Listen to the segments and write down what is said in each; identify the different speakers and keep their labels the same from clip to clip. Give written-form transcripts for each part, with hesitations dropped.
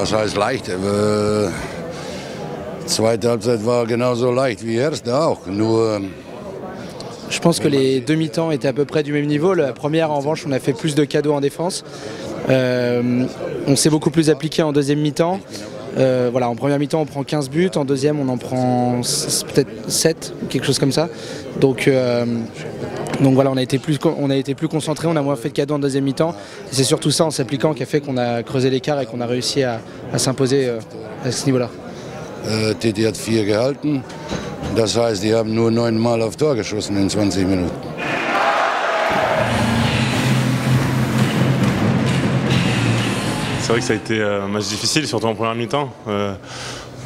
Speaker 1: was heißt leicht? Zweite Halbzeit war genauso leicht wie erste auch. Nur
Speaker 2: je pense que les deux mi-temps étaient à peu près du même niveau. La première, en revanche, on a fait plus de cadeaux en défense. On s'est beaucoup plus appliqué en deuxième mi-temps. Voilà, en première mi-temps, on prend 15 buts. En deuxième, on en prend peut-être 7, quelque chose comme ça. Donc voilà, on a été plus concentrés, on a moins fait de cadeaux en deuxième mi-temps. Et c'est surtout ça, en s'appliquant, qui a fait qu'on a creusé l'écart et qu'on a réussi à s'imposer à ce niveau-là.
Speaker 1: TT hat 4 gehalten. Das heißt, die haben nur 9 Mal auf Tor geschossen in 20 Minuten.
Speaker 3: C'est vrai que ça a été un match difficile, surtout en première mi-temps.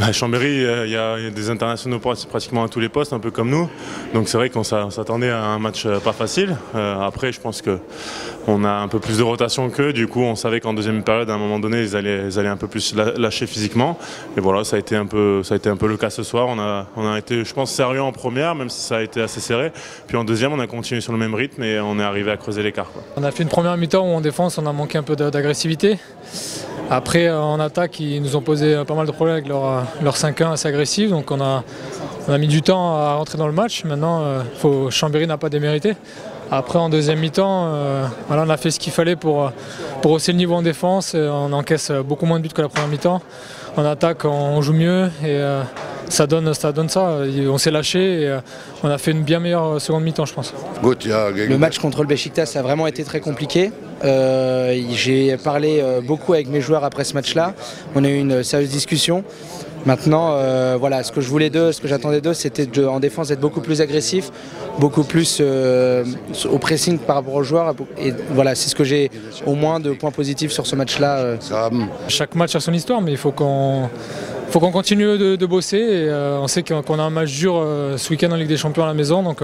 Speaker 3: À Chambéry, il y a des internationaux pratiquement à tous les postes, un peu comme nous. Donc c'est vrai qu'on s'attendait à un match pas facile. Après, je pense qu'on a un peu plus de rotation qu'eux. Du coup, on savait qu'en deuxième période, à un moment donné, ils allaient un peu plus lâcher physiquement. Et voilà, ça a été un peu le cas ce soir. On a été, je pense, sérieux en première, même si ça a été assez serré. Puis en deuxième, on a continué sur le même rythme et on est arrivé à creuser l'écart.
Speaker 4: On a fait une première mi-temps où en défense, on a manqué un peu d'agressivité. Après, en attaque, ils nous ont posé pas mal de problèmes avec leur 5-1 assez agressif. Donc on a mis du temps à rentrer dans le match. Maintenant, Chambéry n'a pas démérité. Après, en deuxième mi-temps, voilà, on a fait ce qu'il fallait pour hausser le niveau en défense. On encaisse beaucoup moins de buts que la première mi-temps. En attaque, on joue mieux et ça donne ça. On s'est lâché et on a fait une bien meilleure seconde mi-temps, je pense.
Speaker 2: Le match contre le Beşiktaş, ça a vraiment été très compliqué. J'ai parlé beaucoup avec mes joueurs après ce match-là. On a eu une sérieuse discussion. Maintenant, voilà, ce que je voulais d'eux, ce que j'attendais d'eux, c'était en défense d'être beaucoup plus agressif, beaucoup plus au pressing par rapport aux joueurs. Et voilà, c'est ce que j'ai au moins de points positifs sur ce match-là.
Speaker 4: Chaque match a son histoire, mais il faut qu'on continue de bosser. Et, on sait qu'on a un match dur ce week-end en Ligue des Champions à la maison, donc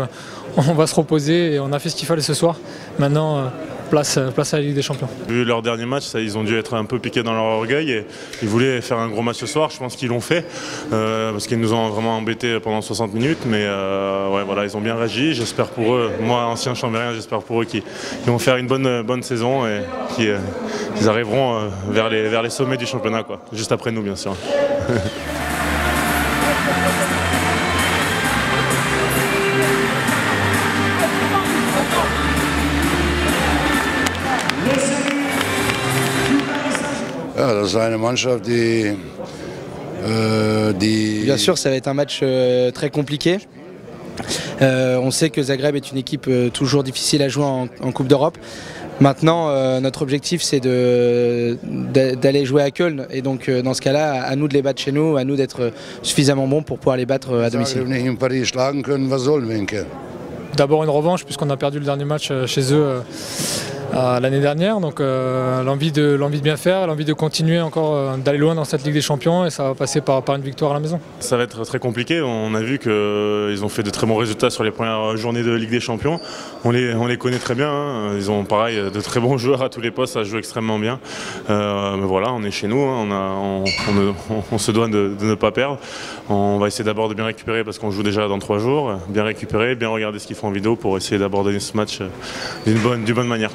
Speaker 4: on va se reposer et on a fait ce qu'il fallait ce soir. Maintenant, place à la Ligue des Champions.
Speaker 3: Vu leur dernier match, ils ont dû être un peu piqués dans leur orgueil et ils voulaient faire un gros match ce soir. Je pense qu'ils l'ont fait parce qu'ils nous ont vraiment embêtés pendant 60 minutes. Mais ouais, voilà, ils ont bien réagi. J'espère pour eux, moi ancien Chambérien, j'espère pour eux qu'ils vont faire une bonne saison et qu'ils arriveront vers les sommets du championnat, quoi. Juste après nous, bien sûr.
Speaker 1: Ja, das ist eine Mannschaft, die
Speaker 2: Bien sûr, ça va être un match très compliqué. On sait que Zagreb est une équipe toujours difficile à jouer en Coupe d'Europe. Maintenant, notre objectif, c'est d'aller jouer à Köln. Et donc, dans ce cas-là, à nous de les battre chez nous, à nous d'être suffisamment bons pour pouvoir les battre à domicile.
Speaker 4: D'abord une revanche, puisqu'on a perdu le dernier match chez eux l'année dernière, donc l'envie de bien faire, l'envie de continuer encore d'aller loin dans cette Ligue des Champions et ça va passer par une victoire à la maison.
Speaker 3: Ça va être très compliqué, on a vu qu'ils ont fait de très bons résultats sur les premières journées de Ligue des Champions, on les connaît très bien, hein. Ils ont pareil de très bons joueurs à tous les postes, ça joue extrêmement bien, mais voilà, on est chez nous, hein. On se doit de ne pas perdre, on va essayer d'abord de bien récupérer parce qu'on joue déjà dans 3 jours, bien récupérer, bien regarder ce qu'ils font en vidéo pour essayer d'aborder ce match d'une bonne manière.